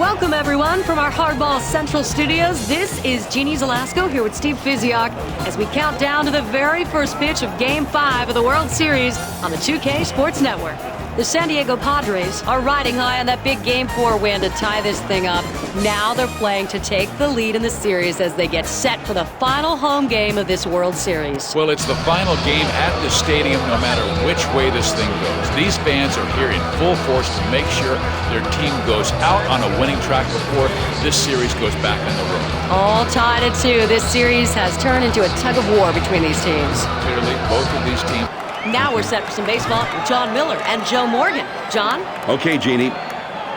Welcome, everyone, from our Hardball Central studios. This is Jeannie Zelasco here with Steve Fiziak as we count down to the very first pitch of Game 5 of the World Series on the 2K Sports Network. The San Diego Padres are riding high on that big Game 4 win to tie this thing up. Now they're playing to take the lead in the series as they get set for the final home game of this World Series. Well, it's the final game at the stadium no matter which way this thing goes. These fans are here in full force to make sure their team goes out on a winning track before this series goes back on the road. All tied at 2. This series has turned into a tug of war between these teams. Clearly, both of these teams. Now we're set for some baseball with John Miller and Joe Morgan. John? Okay, Jeannie.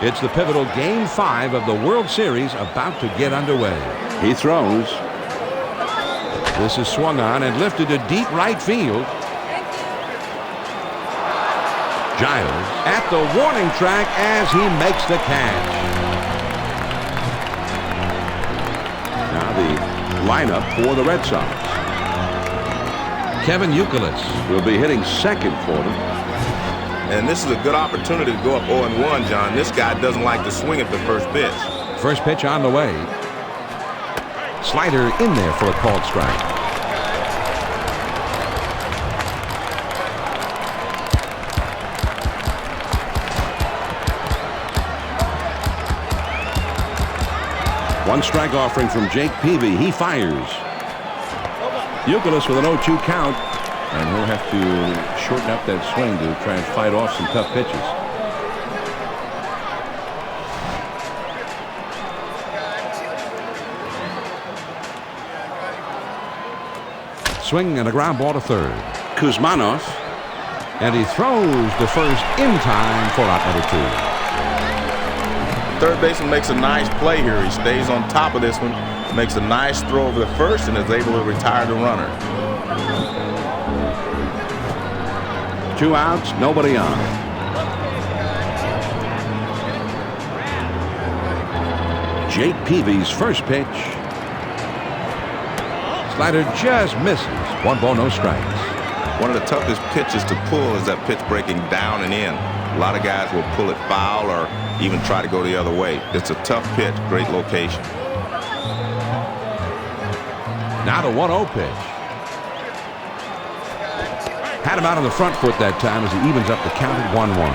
It's the pivotal Game 5 of the World Series about to get underway. He throws. This is swung on and lifted to deep right field. Giles at the warning track as he makes the catch. Now the lineup for the Red Sox. Kevin Youkilis will be hitting second for them. And this is a good opportunity to go up 0-1, John. This guy doesn't like to swing at the first pitch. First pitch on the way. Slider in there for a called strike. One strike offering from Jake Peavy. He fires. Youkilis with an 0-2 count, and he'll have to shorten up that swing to try and fight off some tough pitches. Swing and a ground ball to third. Kuzmanov, and he throws the first in time for out number 2. Third baseman makes a nice play here. He stays on top of this one, makes a nice throw over the first, and is able to retire the runner. 2 outs, nobody on. Jake Peavy's first pitch. Slider just misses. 1 ball, no strikes. One of the toughest pitches to pull is that pitch breaking down and in. A lot of guys will pull it foul or even try to go the other way. It's a tough pitch, great location. Now the 1-0 pitch. Had him out on the front foot that time as he evens up the count at 1-1.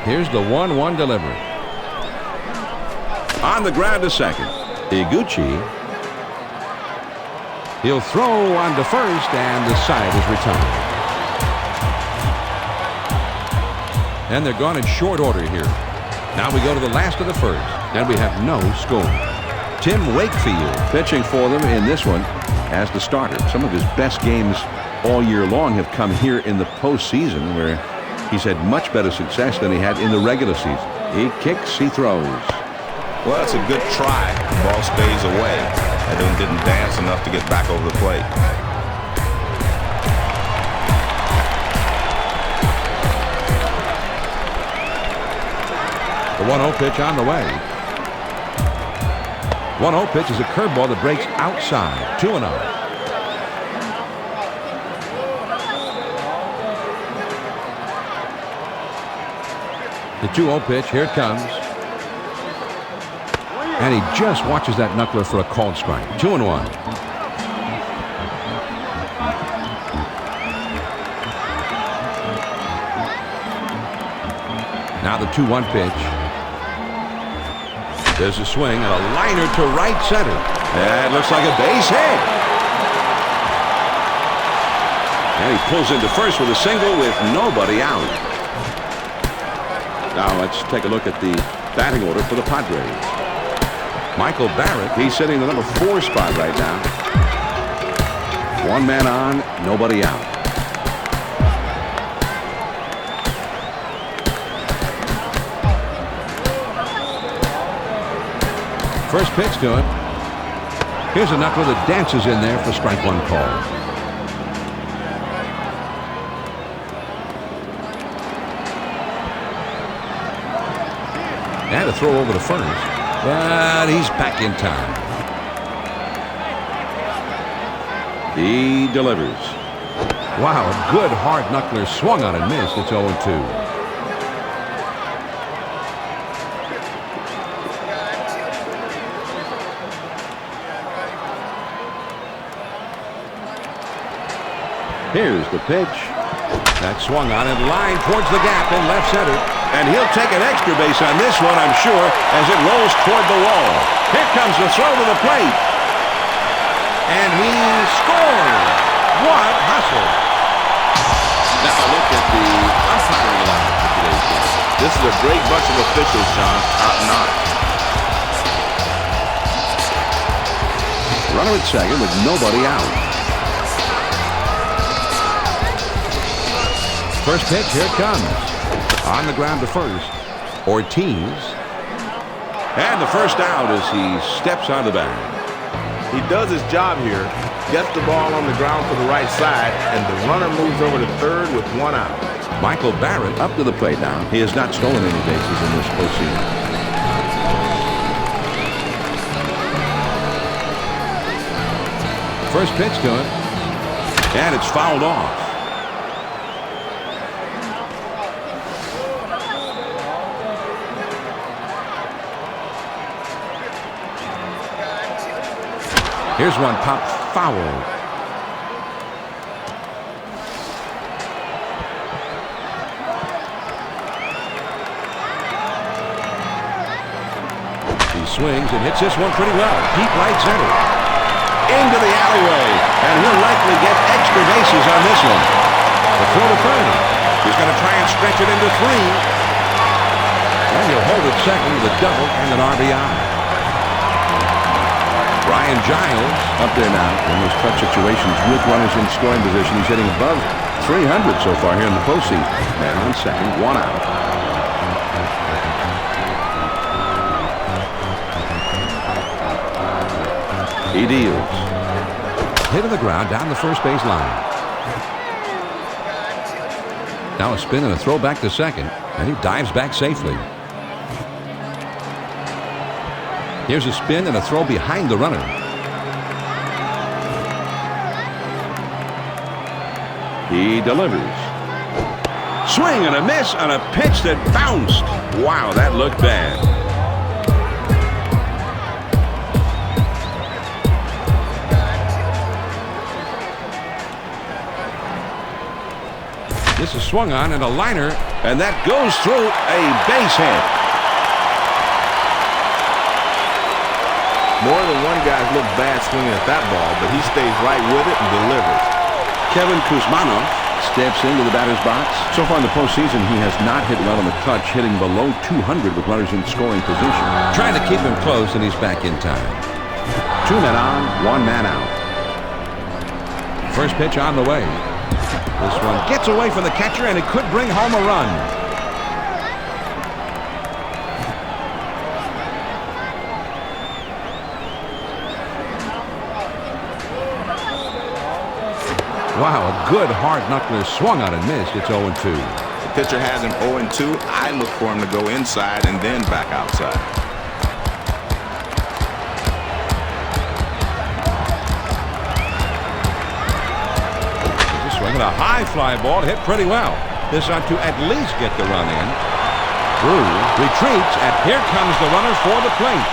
Here's the 1-1 delivery. On the ground to second. Iguchi. He'll throw on to first, and the side is retired. And they're gone in short order here. Now we go to the last of the first, and we have no score. Tim Wakefield pitching for them in this one as the starter. Some of his best games all year long have come here in the postseason, where he's had much better success than he had in the regular season. He kicks, he throws. Well, it's a good try. The ball stays away. That one didn't dance enough to get back over the plate. The 1-0 pitch on the way. 1-0 pitch is a curveball that breaks outside. 2-0. The 2-0 pitch, here it comes. And he just watches that knuckler for a called strike. 2-1. Now the 2-1 pitch. There's a swing and a liner to right center. That looks like a base hit. And he pulls into first with a single with nobody out. Now let's take a look at the batting order for the Padres. Michael Barrett, he's sitting in the number 4 spot right now. 1 man on, nobody out. First pitch to him. Here's a knuckler that dances in there for strike 1 call. And a throw over the first. But he's back in time. He delivers. Wow, a good hard knuckler swung on and missed. It's 0-2. Here's the pitch. That swung on and lined towards the gap in left center. And he'll take an extra base on this one, I'm sure, as it rolls toward the wall. Here comes the throw to the plate. And he scores. What hustle. Now a look at the umpiring line for today's game. This is a great bunch of officials, John. Top-notch. Runner at second with nobody out. First pitch, here it comes. On the ground to first. Ortiz. And the first out as he steps on the bag. He does his job here, gets the ball on the ground to the right side, and the runner moves over to third with one out. Michael Barrett up to the plate now. He has not stolen any bases in this postseason. First pitch to him. And it's fouled off. Here's one pop foul. He swings and hits this one pretty well. Deep right center. Into the alleyway. And he'll likely get extra bases on this one. The throw to third. He's going to try and stretch it into three. And he'll hold it second with a double and an RBI. Brian Giles up there now in those clutch situations with runners in scoring position. He's hitting above 300 so far here in the postseason. Man on second, one out. He deals. Hit on the ground down the first base line. Now a spin and a throw back to second, and he dives back safely. Here's a spin and a throw behind the runner. He delivers. Swing and a miss on a pitch that bounced. Wow, that looked bad. This is swung on and a liner, and that goes through a base hit. More than one guy's looked bad swinging at that ball, but he stays right with it and delivers. Kevin Kuzmanov steps into the batter's box. So far in the postseason, he has not hit well in the clutch, hitting below 200 with runners in scoring position. Trying to keep him close, and he's back in time. 2 men on, 1 man out. First pitch on the way. This one gets away from the catcher, and it could bring home a run. Wow, a good hard knuckler swung on and missed. It's 0-2. The pitcher has him 0-2. I look for him to go inside and then back outside. He's swinging a high fly ball, hit pretty well. This ought to at least get the run in. Drew retreats, and here comes the runner for the plate.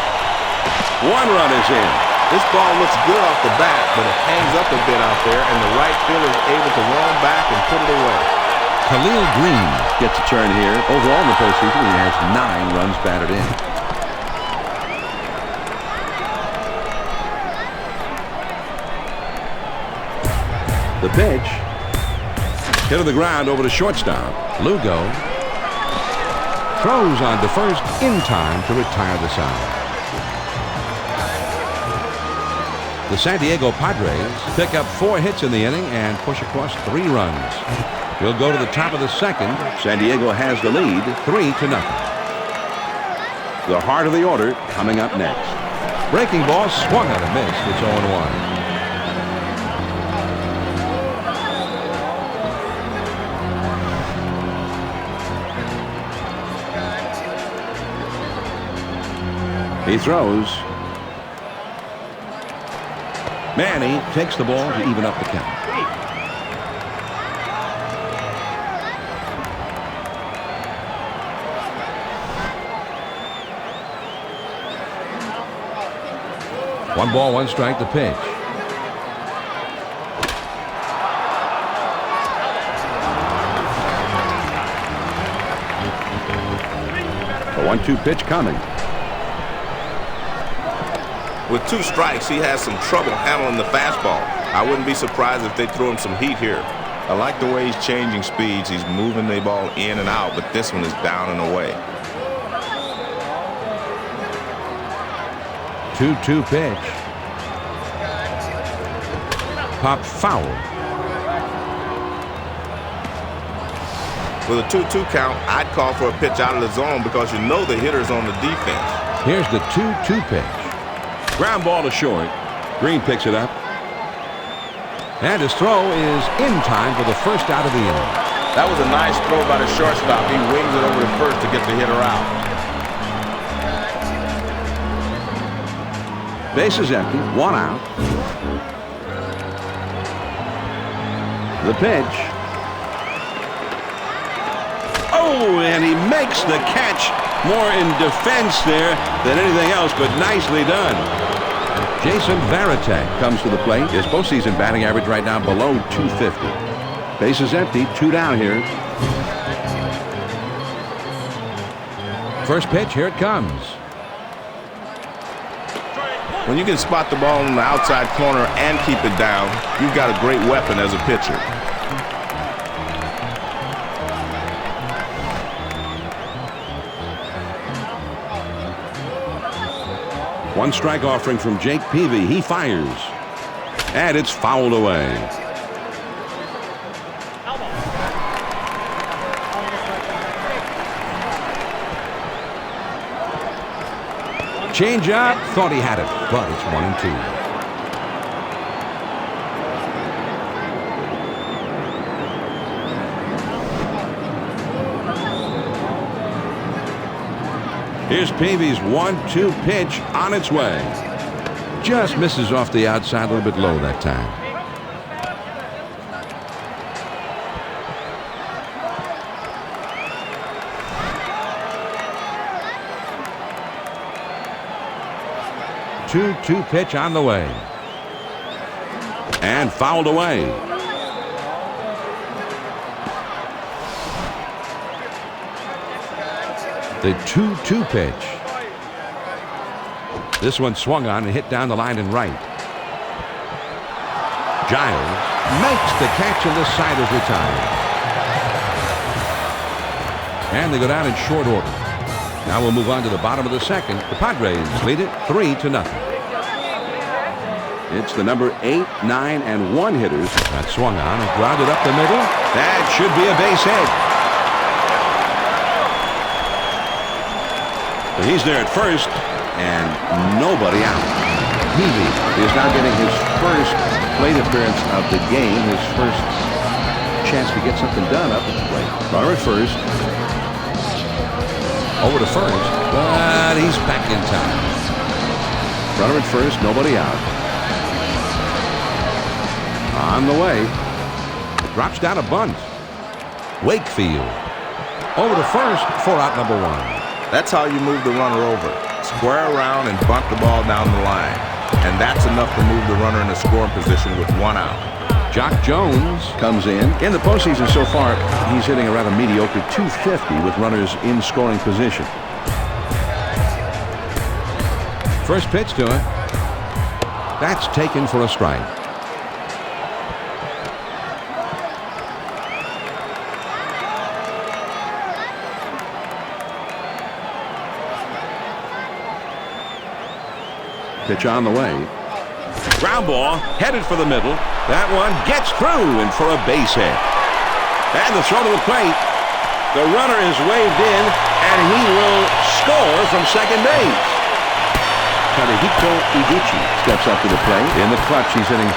1 run is in. This ball looks good off the bat, but it hangs up a bit out there, and the right fielder is able to roam back and put it away. Khalil Green gets a turn here. Overall in the postseason, he has 9 runs batted in. The pitch. Hit on the ground over to shortstop. Lugo throws on to first in time to retire the side. The San Diego Padres pick up 4 hits in the inning and push across 3 runs. We'll go to the top of the second. San Diego has the lead, 3-0. The heart of the order coming up next. Breaking ball swung on and missed. It's 0-1. He throws. Manny takes the ball to even up the count. One ball, one strike, the pitch. A 1-2 pitch coming. With 2 strikes, he has some trouble handling the fastball. I wouldn't be surprised if they throw him some heat here. I like the way he's changing speeds. He's moving the ball in and out, but this one is down and away. 2-2 pitch. Pop foul. With a 2-2 count, I'd call for a pitch out of the zone because you know the hitter's on the defense. Here's the 2-2 pitch. Ground ball to short. Green picks it up. And his throw is in time for the first out of the inning. That was a nice throw by the shortstop. He wings it over to first to get the hitter out. Base is empty, 1 out. The pitch. Oh, and he makes the catch. More in defense there than anything else, but nicely done. Jason Varitek comes to the plate. His postseason batting average right now below 250. Base is empty, 2 down here. First pitch, here it comes. When you can spot the ball in the outside corner and keep it down, you've got a great weapon as a pitcher. One strike offering from Jake Peavy. He fires. And it's fouled away. Change up. Thought he had it, but it's 1-2. Here's Peavy's 1-2 pitch on its way. Just misses off the outside, a little bit low that time. Two pitch on the way. And fouled away. The 2-2 pitch. This one swung on and hit down the line and right. Giles makes the catch and the side is retired. And they go down in short order. Now we'll move on to the bottom of the second. The Padres lead it 3-0. It's the number 8, 9, and 1 hitters that swung on and grounded up the middle. That should be a base hit. He's there at first, and nobody out. Peavy is now getting his first plate appearance of the game, his first chance to get something done up at the plate. Runner at first. Over to first, but he's back in time. Runner at first, nobody out. On the way. Drops down a bunt. Wakefield. Over to first for out number 1. That's how you move the runner over. Square around and bunt the ball down the line. And that's enough to move the runner in a scoring position with 1 out. Jock Jones comes in. In the postseason so far, he's hitting around a mediocre .250 with runners in scoring position. First pitch to him. That's taken for a strike. Pitch on the way. Ground ball headed for the middle. That one gets through and for a base hit. And the throw to the plate. The runner is waved in and he will score from second base. Tadahito Iguchi steps up to the plate. In the clutch, he's hitting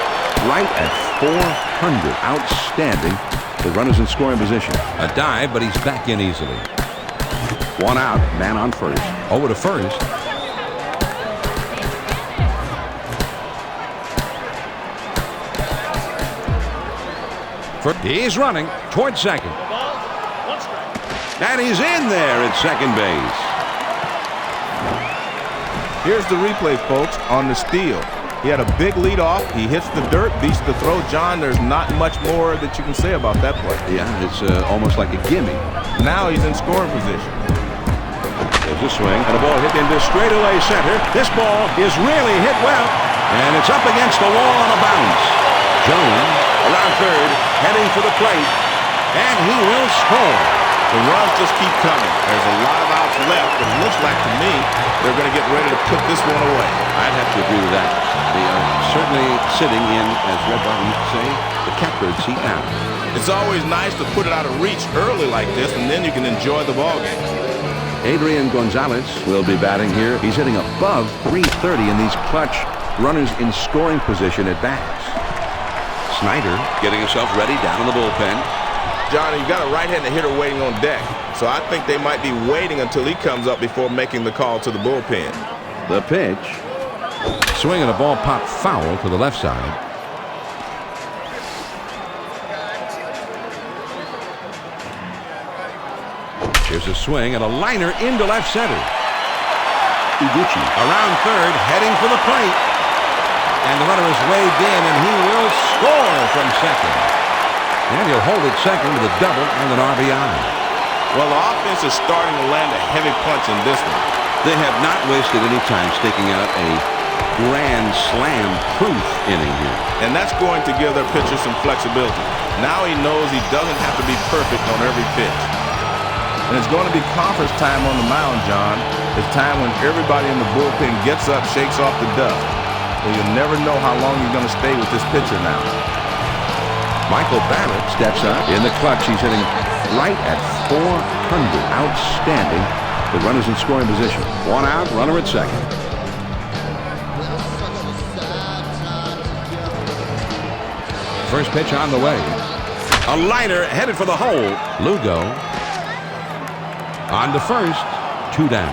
right at .400. Outstanding. The runner's in scoring position. A dive, but he's back in easily. 1 out, man on first. Over to first. He's running towards second. And he's in there at second base. Here's the replay, folks, on the steal. He had a big lead off. He hits the dirt, beats the throw. John, there's not much more that you can say about that play. Yeah, it's almost like a gimme. Now he's in scoring position. There's a swing and a ball hit into straightaway center. This ball is really hit well, and it's up against the wall on a bounce. Jones around third, heading for the plate, and he will score. The runs just keep coming. There's a lot of outs left, but it looks like to me they're going to get ready to put this one away. I'd have to agree with that. They are certainly sitting in, as Red Barton used to say, the catbird seat now. It's always nice to put it out of reach early like this, and then you can enjoy the ballgame. Adrian Gonzalez will be batting here. He's hitting above .330 in these clutch runners in scoring position at bats. Snyder getting himself ready down in the bullpen. Johnny, you got a right-handed hitter waiting on deck, so I think they might be waiting until he comes up before making the call to the bullpen. The pitch. Swing and a ball popped foul to the left side. Here's a swing and a liner into left center. Iguchi around third, heading for the plate. And the runner is waved in, and he will score from second. And he'll hold it second with a double and an RBI. Well, the offense is starting to land a heavy punch in this one. They have not wasted any time staking out a grand slam-proof inning here. And that's going to give their pitcher some flexibility. Now he knows he doesn't have to be perfect on every pitch. And it's going to be conference time on the mound, John. It's time when everybody in the bullpen gets up, shakes off the dust. Well, you'll never know how long you're going to stay with this pitcher now. Michael Barrett steps up in the clutch. He's hitting right at .400. Outstanding. The runner's in scoring position. One out, runner at second. First pitch on the way. A liner headed for the hole. Lugo on to first. 2 down.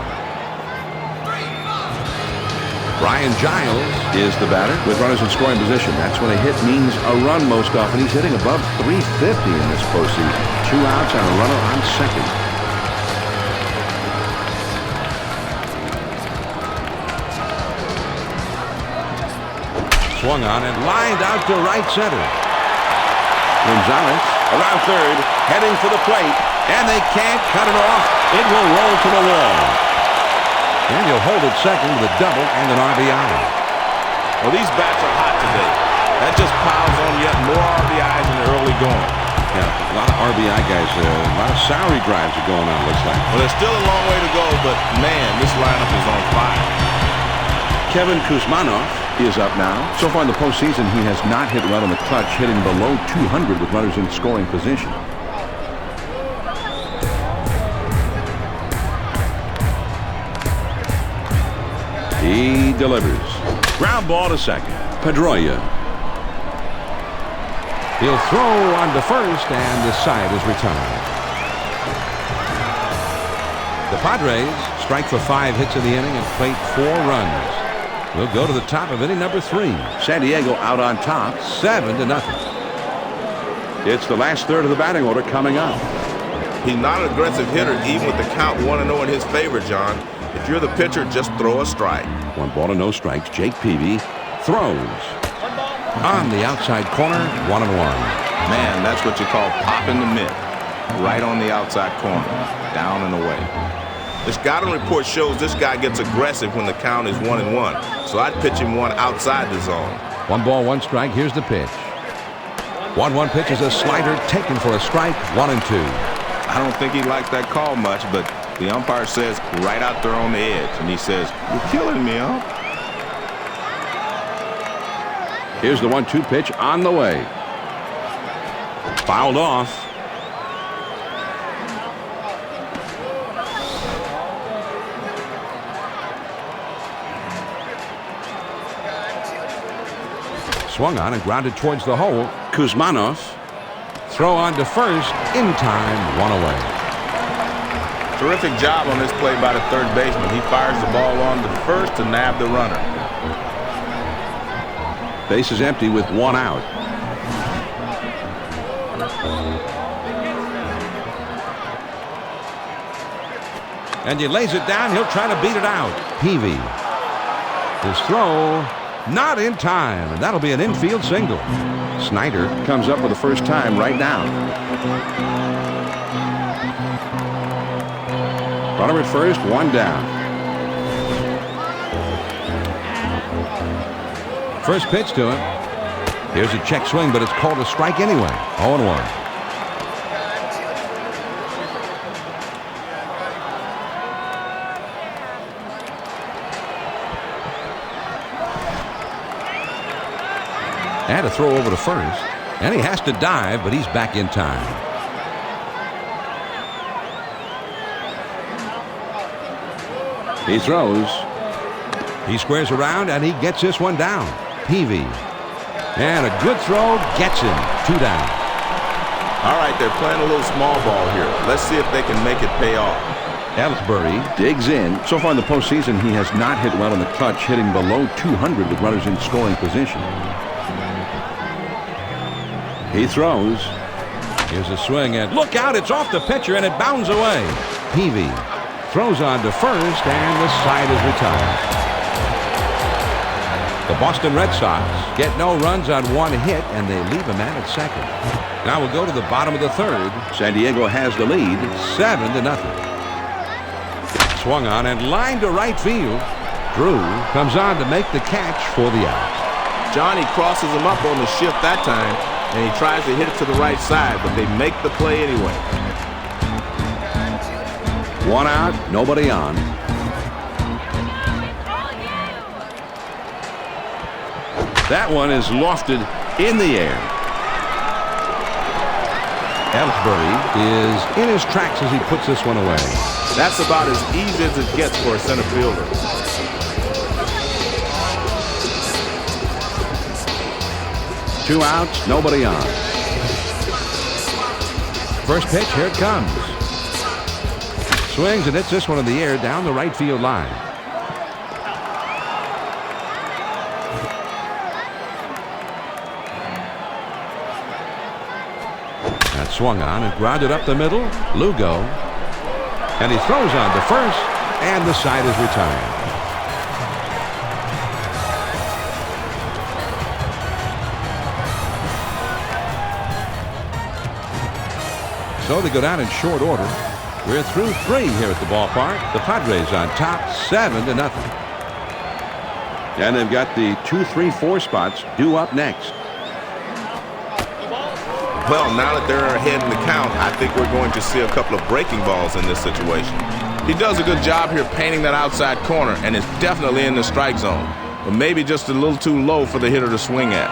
Brian Giles is the batter with runners in scoring position. That's when a hit means a run most often. He's hitting above .350 in this postseason. 2 outs and a runner on second. Swung on and lined out to right center. Gonzalez around third, heading for the plate, and they can't cut it off. It will roll to the wall. And he'll hold it second with a double and an RBI. Well, these bats are hot today. That just piles on yet more RBIs in the early going. Yeah, a lot of RBI guys, a lot of salary drives are going on, looks like. Well, there's still a long way to go, but man, this lineup is on fire. Kevin Kuzmanov is up now. So far in the postseason, he has not hit well in the clutch, hitting below .200 with runners in scoring position. He delivers. Ground ball to second. Pedroia. He'll throw on to first, and the side is retired. The Padres strike for 5 hits in the inning and plate 4 runs. We'll go to the top of inning number 3. San Diego out on top, 7-0. It's the last third of the batting order coming up. He's not an aggressive hitter, even with the count 1-0 in his favor, John. If you're the pitcher, just throw a strike. 1 ball and no strikes. Jake Peavy throws. On the outside corner, 1-1. Man, that's what you call popping the mitt. Right on the outside corner. Down and away. The scouting report shows this guy gets aggressive when the count is 1-1. So I'd pitch him one outside the zone. 1 ball, 1 strike. Here's the pitch. 1-1 pitch is a slider taken for a strike. 1-2. I don't think he likes that call much, but the umpire says right out there on the edge, and he says, "You're killing me, huh?" Here's the 1-2 pitch on the way. Fouled off. Swung on and grounded towards the hole. Kuzmanov. Throw on to first. In time, 1 away. Terrific job on this play by the third baseman. He fires the ball on to first to nab the runner. Base is empty with 1 out. And he lays it down. He'll try to beat it out. Peavy. His throw not in time, and that'll be an infield single. Snyder comes up for the first time right now. Runner at first, one down. First pitch to him. Here's a check swing, but it's called a strike anyway. 0-1. And a throw over to first. And he has to dive, but he's back in time. He throws. He squares around, and he gets this one down. Peavy. And a good throw gets him. 2 down. All right, they're playing a little small ball here. Let's see if they can make it pay off. Ellsbury digs in. So far in the postseason, he has not hit well in the clutch, hitting below 200 with runners in scoring position. He throws. Here's a swing, and look out, it's off the pitcher, and it bounds away. Peavy throws on to first, and the side is retired. The Boston Red Sox get no runs on one hit, and they leave a man at second. Now we'll go to the bottom of the third. San Diego has the lead, 7-0. Swung on and lined to right field. Drew comes on to make the catch for the out. Johnny crosses him up on the shift that time, and he tries to hit it to the right side, but they make the play anyway. One out, nobody on. That one is lofted in the air. Ellsbury is in his tracks as he puts this one away. That's about as easy as it gets for a center fielder. Two outs, nobody on. First pitch, here it comes. Swings and hits this one in the air down the right field line. That swung on and grounded up the middle. Lugo. And he throws on to first, and the side is retired. So they go down in short order. We're through 3 here at the ballpark. The Padres on top, 7-0. And they've got the 2, 3, 4 spots due up next. Well, now that they're ahead in the count, I think we're going to see a couple of breaking balls in this situation. He does a good job here painting that outside corner, and is definitely in the strike zone, but maybe just a little too low for the hitter to swing at.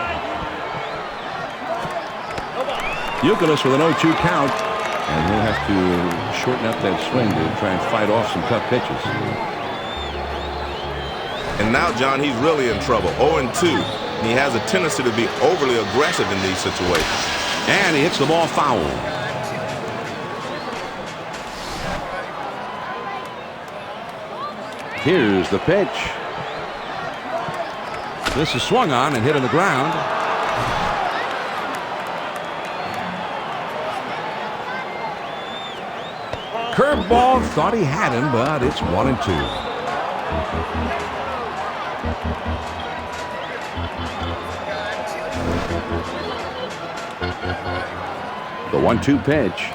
Youkilis with an 0-2 count, and he'll have to shorten up that swing to try and fight off some tough pitches. And now, John, he's really in trouble. 0-2, and he has a tendency to be overly aggressive in these situations. And he hits the ball foul. Here's the pitch. This is swung on and hit on the ground. Curveball, thought he had him, but it's 1-2. The 1-2 pitch.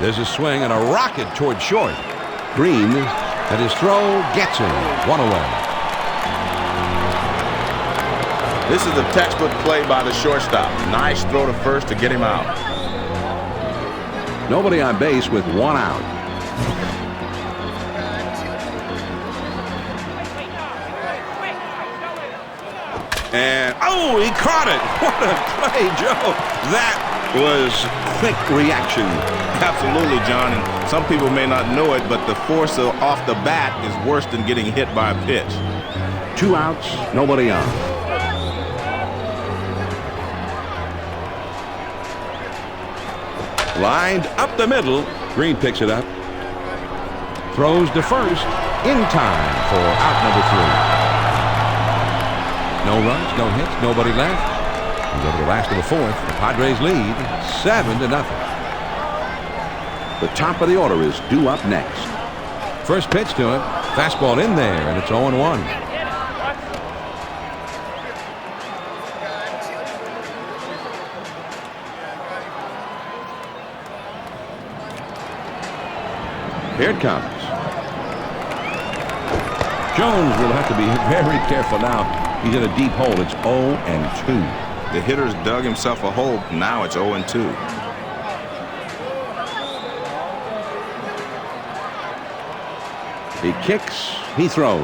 There's a swing and a rocket toward short. Green, and his throw gets him. 1 away. This is a textbook play by the shortstop. Nice throw to first to get him out. Nobody on base with 1 out. And, oh, he caught it. What a play, Joe. That was quick reaction. Absolutely, John. And some people may not know it, but the force off the bat is worse than getting hit by a pitch. 2 outs, nobody on. Lined up the middle. Green picks it up. Throws to first in time for out number 3. No runs, no hits, nobody left. We go to the last of the fourth. The Padres lead 7-0. The top of the order is due up next. First pitch to him. Fastball in there, and it's 0-1. Here it comes. Jones will have to be very careful now. He's in a deep hole. It's 0-2. The hitter's dug himself a hole. Now it's 0-2. He kicks. He throws.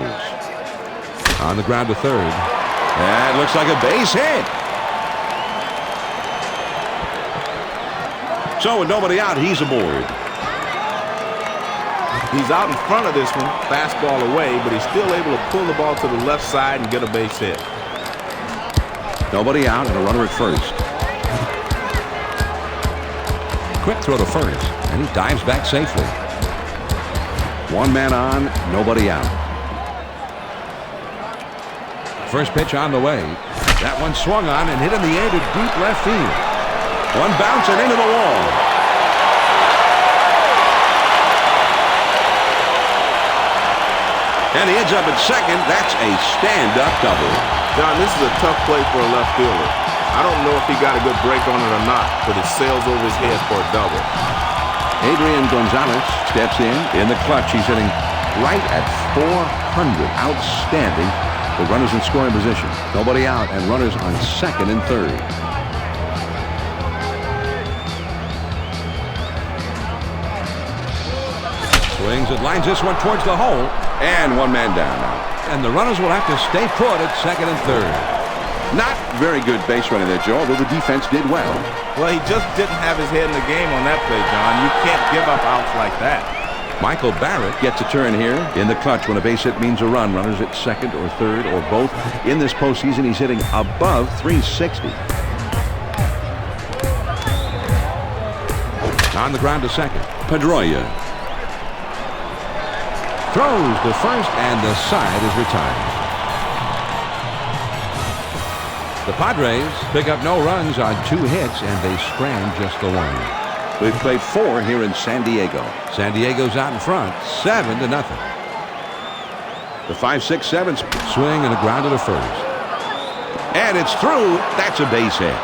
On the ground to third. That looks like a base hit. So with nobody out, he's aboard. He's out in front of this one, fastball away, but he's still able to pull the ball to the left side and get a base hit. Nobody out and a runner at first. Quick throw to first, and he dives back safely. One man on, nobody out. First pitch on the way. That one swung on and hit in the air to deep left field. One bounce and into the wall. And he ends up at second. That's a stand-up double. John, this is a tough play for a left fielder. I don't know if he got a good break on it or not, but it sails over his head for a double. Adrian Gonzalez steps in the clutch. He's hitting right at 400. Outstanding. The runners in scoring position. Nobody out and runners on second and third. Swings and lines this one towards the hole. And one man down now. And the runners will have to stay put at second and third. Not very good base running there, Joe, although the defense did well. Well, he just didn't have his head in the game on that play, John. You can't give up outs like that. Michael Barrett gets a turn here in the clutch when a base hit means a run. Runners at second or third or both. In this postseason, he's hitting above 360. On the ground to second. Pedroia throws to first, and the side is retired. The Padres pick up no runs on 2 hits, and they strand just the one. We've played 4 here in San Diego. San Diego's out in front, 7-0. The 5-6-7 swing and a ground to the first. And it's through. That's a base hit.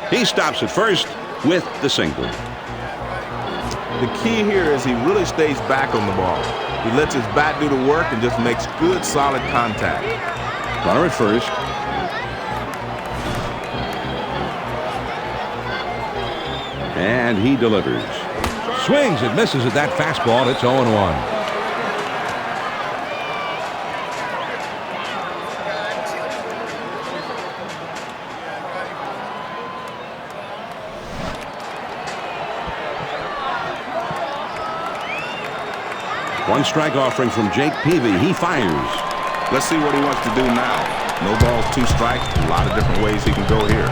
He stops at first with the single. The key here is he really stays back on the ball. He lets his bat do the work and just makes good, solid contact. Runner at first. And he delivers. Swings and misses at that fastball. It's 0-1. One strike offering from Jake Peavy. He fires. Let's see what he wants to do now. No balls, 2 strikes. A lot of different ways he can go here.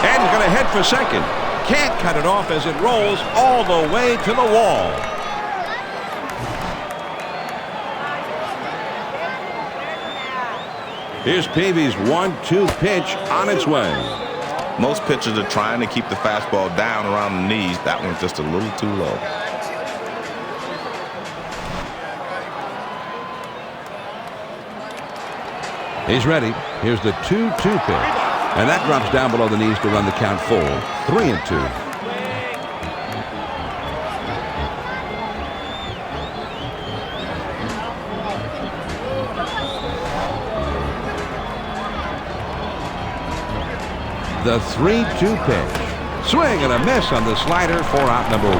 And he's going to head for second. Can't cut it off as it rolls all the way to the wall. Here's Peavy's 1-2 pitch on its way. Most pitchers are trying to keep the fastball down around the knees. That one's just a little too low. He's ready. Here's the 2-2 pitch. And that drops down below the knees to run the count full. 3-2. The 3-2 pitch. Swing and a miss on the slider for out number 1.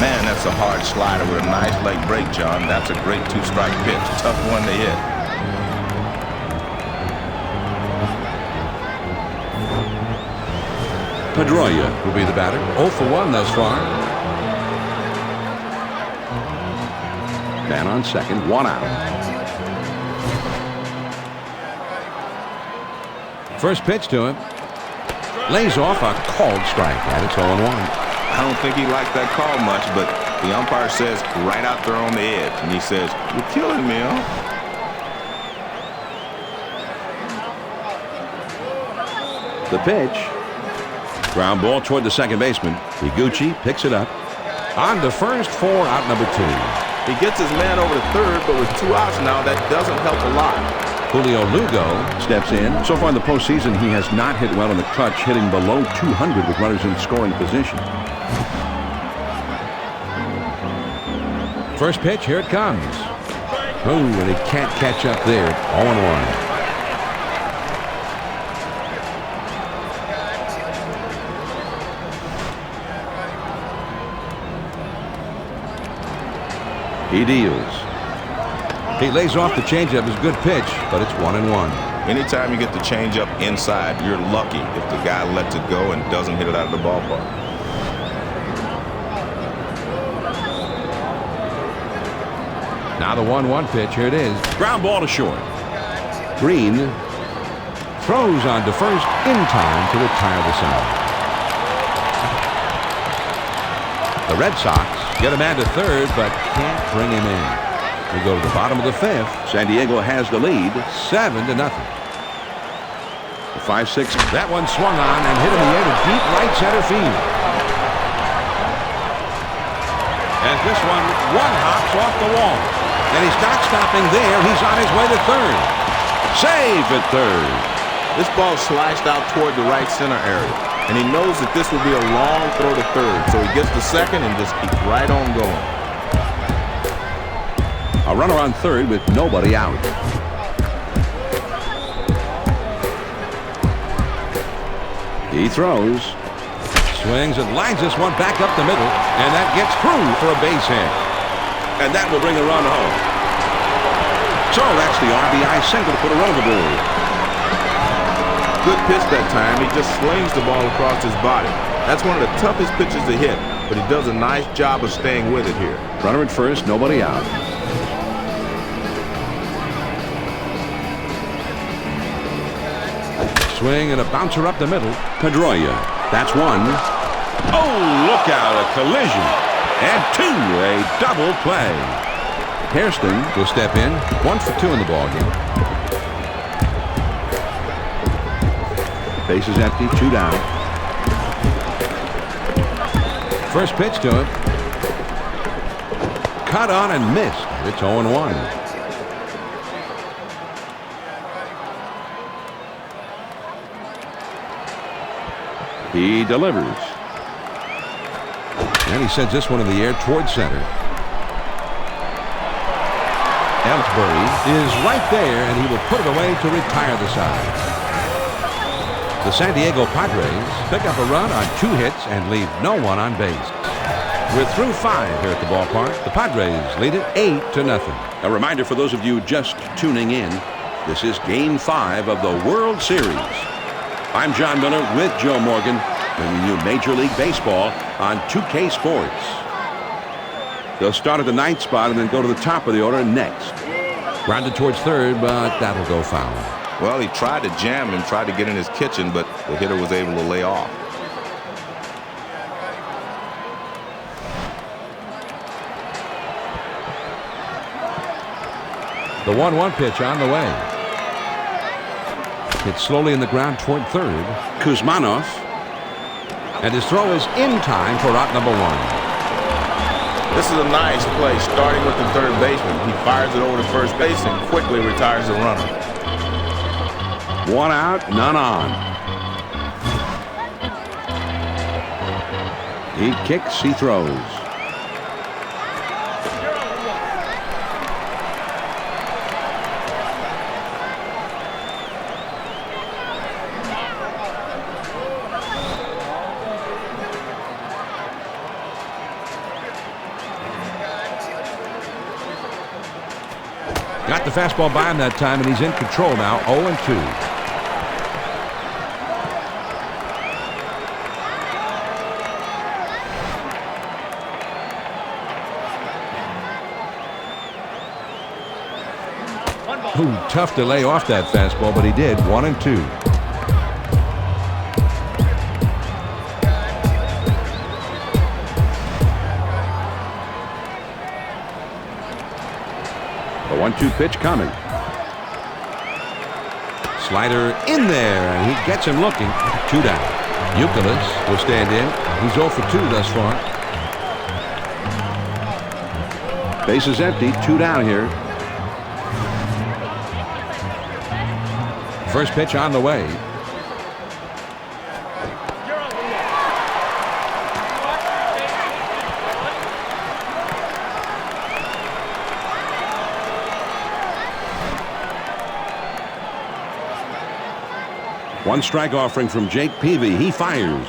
Man, that's a hard slider with a nice leg break, John. That's a great 2-strike pitch. Tough one to hit. Pedroia will be the batter. 0 for 1 thus far. Man on second, 1 out. First pitch to him. Lays off a called strike, and it's 0-1. I don't think he liked that call much, but the umpire says right out there on the edge, and he says, "You're killing me, huh?" The pitch. Ground ball toward the second baseman. Higuchi picks it up. On to first for out number 2. He gets his man over to third, but with 2 outs now, that doesn't help a lot. Julio Lugo steps in. So far in the postseason, he has not hit well in the clutch, hitting below 200 with runners in scoring position. First pitch, here it comes. Oh, and he can't catch up there. 0-1. He deals. He lays off the changeup. It's a good pitch, but it's 1-1. Anytime you get the changeup inside, you're lucky if the guy lets it go and doesn't hit it out of the ballpark. Now the 1-1 pitch. Here it is. Ground ball to short. Green throws on to first in time to retire the side. The Red Sox get a man to third, but can't bring him in. We go to the bottom of the 5th. San Diego has the lead, 7-0. The 5-6. That one swung on and hit in the air to deep right center field. As this one hops off the wall. And he's not stopping there. He's on his way to third. Save at third. This ball sliced out toward the right center area, and he knows that this will be a long throw to third, so he gets the second and just keeps right on going. A runner on third with nobody out. He throws, swings, and lines this one back up the middle, and that gets through for a base hit. And that will bring a run home. So that's the RBI single to put a run on the board. Good pitch that time. He just slings the ball across his body. That's one of the toughest pitches to hit, but he does a nice job of staying with it here. Runner at first, nobody out. Swing and a bouncer up the middle. Pedroia. That's one. Oh, look out, a collision. And 2, a double play. Hairston will step in. 1 for 2 in the ballgame. Base is empty, 2 down. First pitch to him. Cut on and missed. It's 0-1. He delivers. And he sends this one in the air towards center. Ellsbury is right there, and he will put it away to retire the side. The San Diego Padres pick up a run on 2 hits and leave no one on base. We're through 5 here at the ballpark. The Padres lead it 8-0. A reminder for those of you just tuning in, this is Game 5 of the World Series. I'm John Miller with Joe Morgan, bringing you Major League Baseball on 2K Sports. They'll start at the 9th spot and then go to the top of the order next. Grounded towards third, but that'll go foul. Well, he tried to jam and tried to get in his kitchen, but the hitter was able to lay off. The 1-1 pitch on the way. It's slowly in the ground toward third. Kuzmanov. And his throw is in time for out number 1. This is a nice play, starting with the third baseman. He fires it over to first base and quickly retires the runner. 1 out, none on. He kicks, he throws. Got the fastball by him that time, and he's in control now, 0-2. Ooh, tough to lay off that fastball, but he did. 1-2. 1-2 pitch coming. Slider in there, and he gets him looking. 2 down. Youkilis will stand in. He's 0 for 2 thus far. Base is empty. 2 down here. First pitch on the way. One strike offering from Jake Peavy. He fires.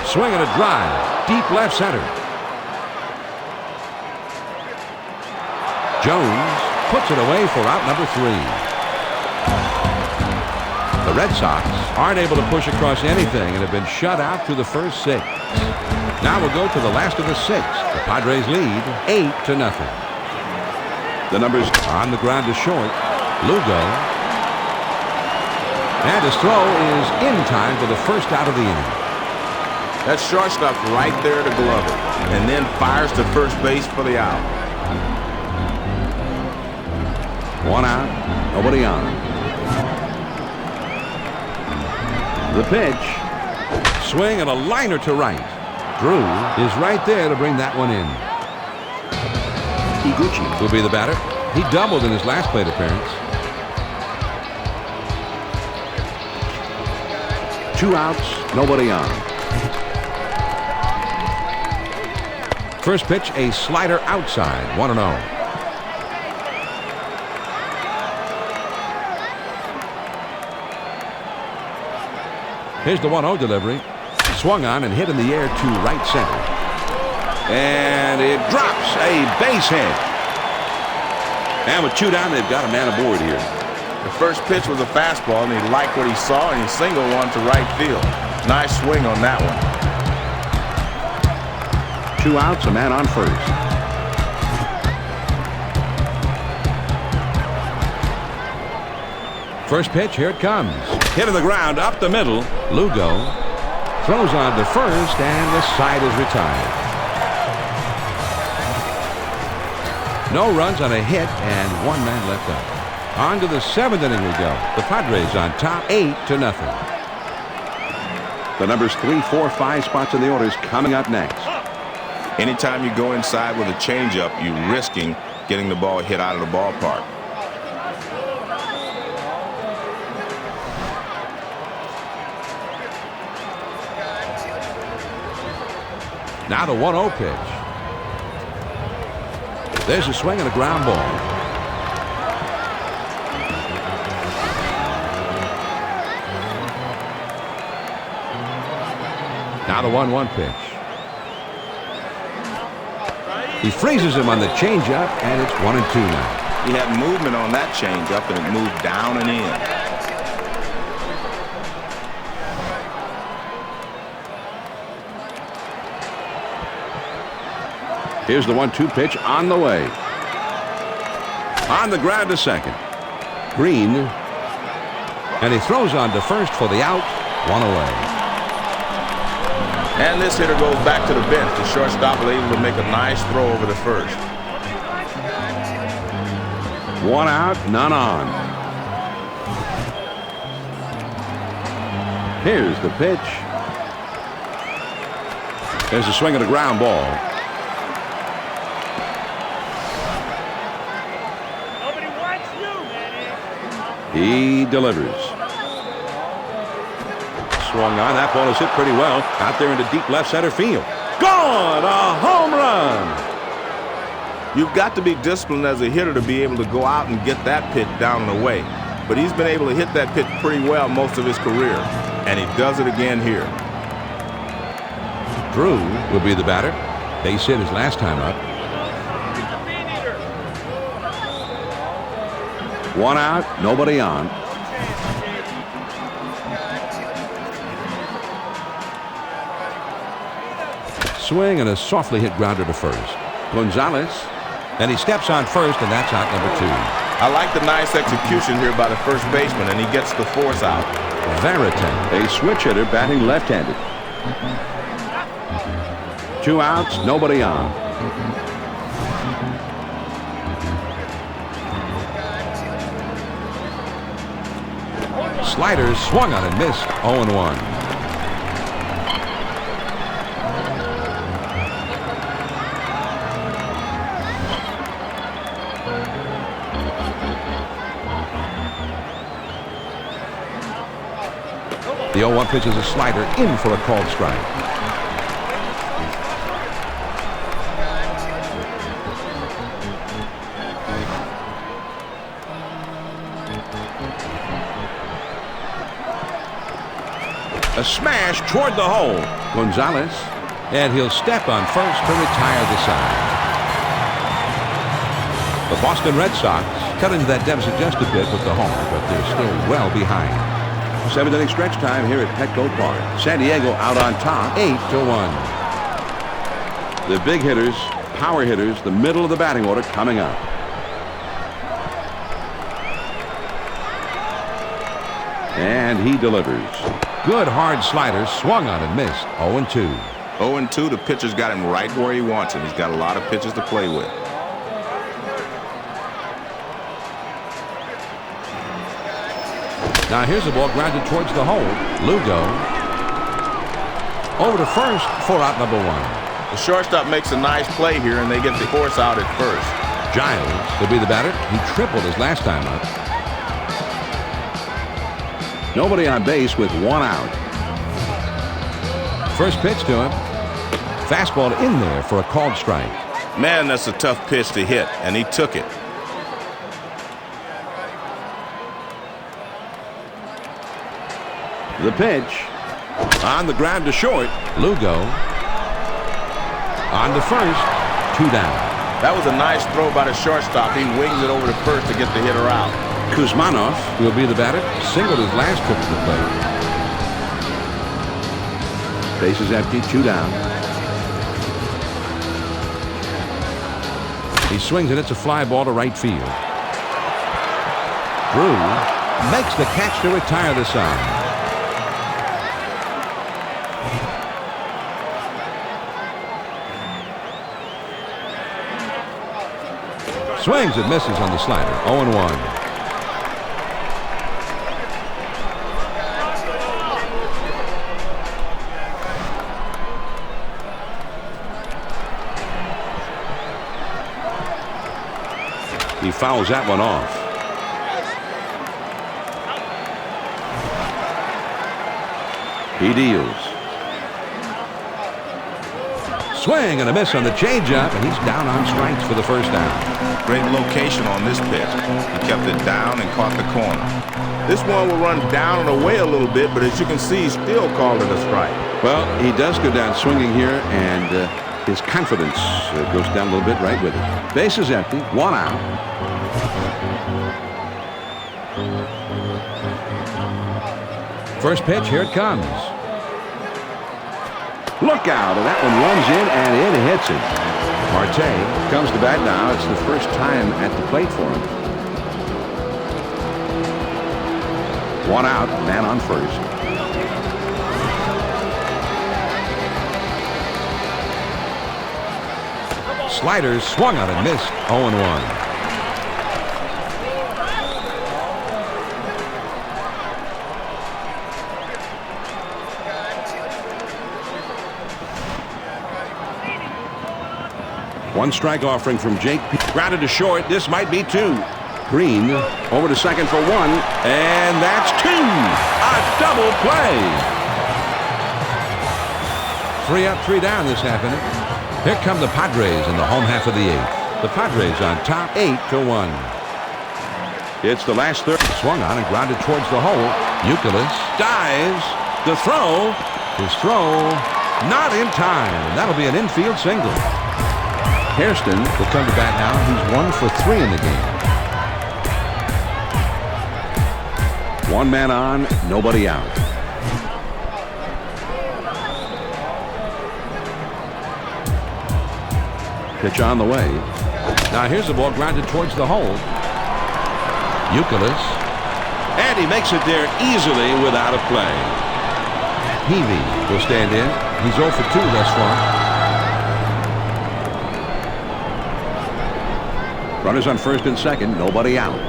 Swing and a drive. Deep left center. Jones puts it away for out number 3. The Red Sox aren't able to push across anything and have been shut out through the first 6. Now we'll go to the last of the 6. The Padres lead 8-0. The numbers on the ground to short. Lugo. And his throw is in time for the first out of the inning. That shortstop's right there to glove it, and then fires to first base for the out. 1 out, nobody on. The pitch. Swing and a liner to right. Drew is right there to bring that one in. Iguchi will be the batter. He doubled in his last plate appearance. 2 outs, nobody on. First pitch, a slider outside, 1-0. Here's the 1-0 delivery. Swung on and hit in the air to right center. And it drops, a base hit. And with 2 down, they've got a man aboard here. The first pitch was a fastball, and he liked what he saw, and he singled one to right field. Nice swing on that one. 2 outs, a man on first. First pitch, here it comes. Hit on the ground, up the middle. Lugo throws on to first, and the side is retired. No runs on a hit, and 1 man left up. On to the 7th inning we go. The Padres on top, 8-0. The numbers 3, 4, 5 spots in the orders coming up next. Anytime you go inside with a changeup, you're risking getting the ball hit out of the ballpark. Now the 1-0 pitch. There's a swing and a ground ball. Now the 1-1 pitch. He freezes him on the changeup, and it's 1-2 now. He had movement on that changeup, and it moved down and in. Here's the 1-2 pitch on the way. On the ground to second. Green. And he throws on to first for the out. 1 away. And this hitter goes back to the bench. The shortstop was able to make a nice throw over the first. 1 out, none on. Here's the pitch. There's a swing and a ground ball. Nobody wants you, man. He delivers. Swung on. That ball is hit pretty well. Out there into deep left center field. Gone! A home run! You've got to be disciplined as a hitter to be able to go out and get that pitch down and away. But he's been able to hit that pitch pretty well most of his career. And he does it again here. Drew will be the batter. Base hit his last time up. 1 out, nobody on. Swing and a softly hit grounder to first. Gonzalez, and he steps on first, and that's out number 2. I like the nice execution here by the first baseman, and he gets the force out. Varitan, a switch hitter batting left-handed. 2 outs, nobody on. slider swung on and missed. 0-1. The 0-1 pitch is a slider in for a called strike. A smash toward the hole. Gonzalez. And he'll step on first to retire the side. The Boston Red Sox cut into that deficit just a bit with the homer, but they're still well behind. 7th inning stretch time here at Petco Park. San Diego out on top, 8-1. The big hitters, power hitters, the middle of the batting order coming up. And he delivers. Good hard slider, swung on and missed. 0-2. 0-2, the pitcher's got him right where he wants him. He's got a lot of pitches to play with. Now here's the ball grounded towards the hole. Lugo. Over to first for out number 1. The shortstop makes a nice play here, and they get the force out at first. Giles will be the batter. He tripled his last time up. Nobody on base with 1 out. First pitch to him. Fastball in there for a called strike. Man, that's a tough pitch to hit, and he took it. The pitch. On the ground to short. Lugo. On to first. 2 down. That was a nice throw by the shortstop. He wings it over to first to get the hitter out. Kuzmanov will be the batter. Singled his last trip to the plate. Base is empty. 2 down. He swings it. It's a fly ball to right field. Drew makes the catch to retire the side. Swings and misses on the slider. 0-1. He fouls that one off. He deals. Swing and a miss on the changeup, and he's down on strikes for the first down. Great location on this pitch. He kept it down and caught the corner. This one will run down and away a little bit, but as you can see, he still called it a strike. Well, he does go down swinging here, and his confidence goes down a little bit right with it. Base is empty. 1 out. First pitch, here it comes. Look out, and that one runs in, and it hits him. Marte comes to bat now. It's the first time at the plate for him. 1 out, man on first. Sliders swung on and missed. 0-1. One strike offering from Jake. Grounded to short. This might be 2. Green over to second for 1. And that's 2. A double play. 3 up, 3 down this half inning. Here come the Padres in the home half of the 8th. The Padres on top 8-1. It's the last third. Swung on and grounded towards the hole. Youkilis dives. The throw. His throw not in time. And that'll be an infield single. Hairston will come to bat now. He's 1 for 3 in the game. 1 man on, nobody out. Pitch on the way. Now here's the ball grounded towards the hole. Youkilis. And he makes it there easily without a play. Heavey will stand in. He's 0 for 2 thus far. Runners on first and second, nobody out.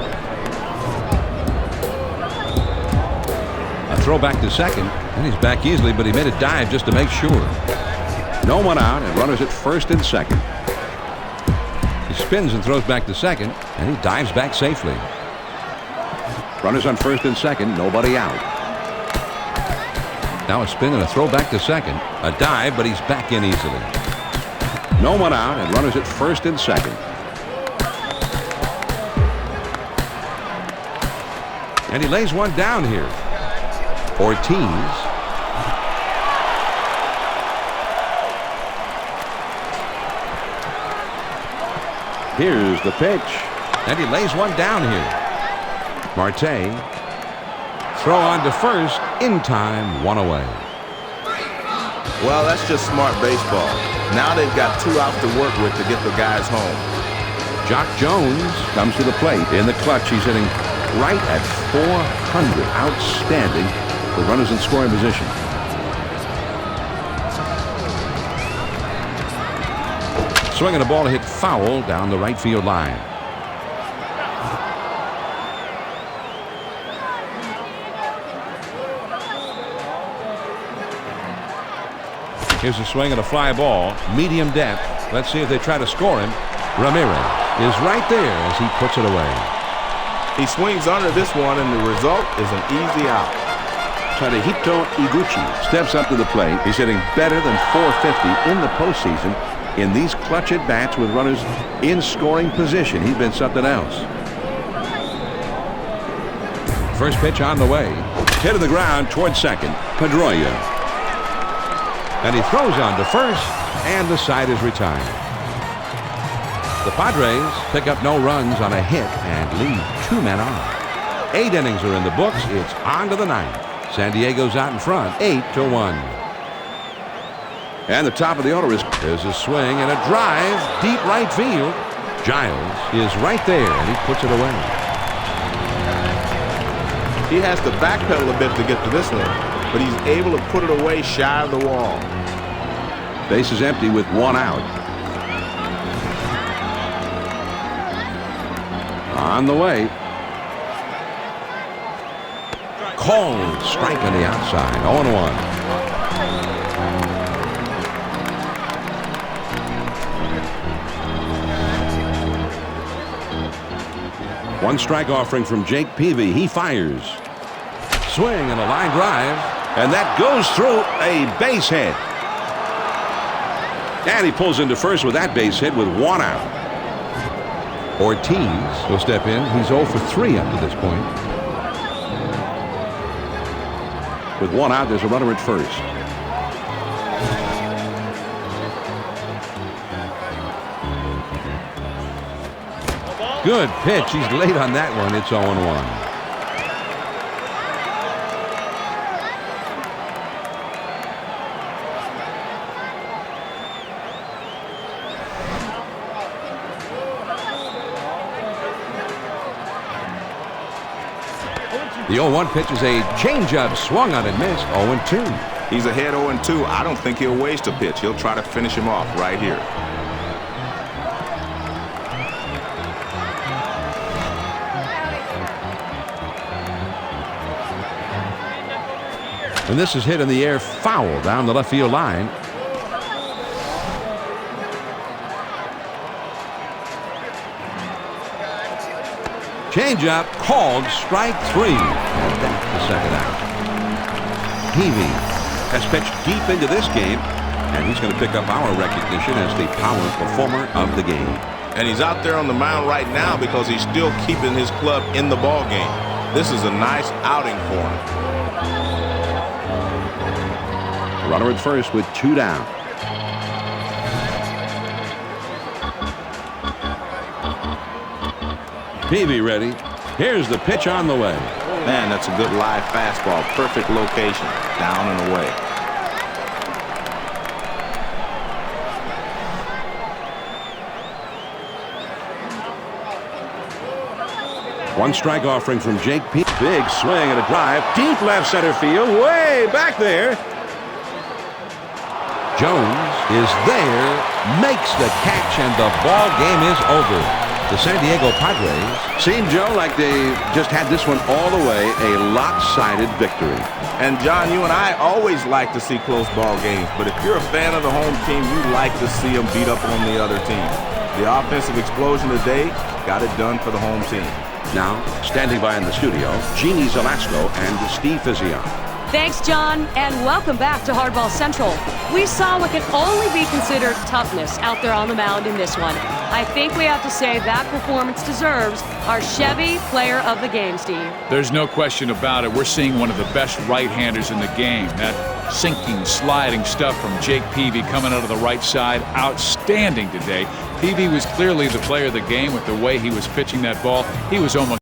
throw back to second, and he's back easily, but he made a dive just to make sure. No one out, and runners at first and second. He spins and throws back to second, and he dives back safely. Runners on first and second, nobody out. Now a spin and a throw back to second. A dive, but he's back in easily. No one out, and runners at first and second. And he lays one down here. Ortiz. Here's the pitch. And he lays one down here. Marte. Throw on to first. In time. One away. Well, that's just smart baseball. Now they've got 2 outs to work with to get the guys home. Jock Jones comes to the plate. In the clutch, he's hitting right at .400. Outstanding with runners in scoring position. Swinging a ball hit foul down the right field line. Here's a swing and a fly ball. Medium depth. Let's see if they try to score him. Ramirez is right there as he puts it away. He swings under this one, and the result is an easy out. Tadahito Iguchi steps up to the plate. He's hitting better than .450 in the postseason. In these clutch at bats with runners in scoring position, he's been something else. First pitch on the way. Hit to the ground towards second. Pedroia. And he throws on to first, and the side is retired. The Padres pick up no runs on a hit and leave 2 men on. 8 innings are in the books. It's on to the 9th. San Diego's out in front, 8-1. And the top of the order is a swing and a drive deep right field. Giles is right there, and he puts it away. He has to backpedal a bit to get to this one, but he's able to put it away shy of the wall. Base is empty with 1 out. On the way. Called strike on the outside. 0-1. One strike offering from Jake Peavy. He fires. Swing and a line drive. And that goes through a base hit. And he pulls into first with that base hit with 1 out. Ortiz will step in. He's 0 for 3 up to this point. With 1 out, there's a runner at first. Good pitch. He's late on that one. It's 0-1. The 0-1 pitch is a changeup, swung on and missed. 0-2. He's ahead 0-2. I don't think he'll waste a pitch. He'll try to finish him off right here. And this is hit in the air foul down the left field line. Changeup called strike 3. And that's the second out. Peavy has pitched deep into this game, and he's going to pick up our recognition as the power performer of the game. And he's out there on the mound right now because he's still keeping his club in the ball game. This is a nice outing for him. Runner at first with 2 down. Peavy ready. Here's the pitch on the way. Man, that's a good live fastball. Perfect location. Down and away. One strike offering from Jake P. Big swing and a drive. Deep left center field. Way back there. Jones is there. Makes the catch, and the ball game is over. The San Diego Padres seem, Joe, like they just had this one all the way, a lopsided victory. And John, you and I always like to see close ball games, but if you're a fan of the home team, you like to see them beat up on the other team. The offensive explosion today got it done for the home team. Now, standing by in the studio, Jeannie Zelasco and Steve Fizzion. Thanks, John, and welcome back to Hardball Central. We saw what can only be considered toughness out there on the mound in this one. I think we have to say that performance deserves our Chevy Player of the Game, Steve. There's no question about it. We're seeing one of the best right-handers in the game. That sinking, sliding stuff from Jake Peavy coming out of the right side, outstanding today. Peavy was clearly the player of the game with the way he was pitching that ball. He was almost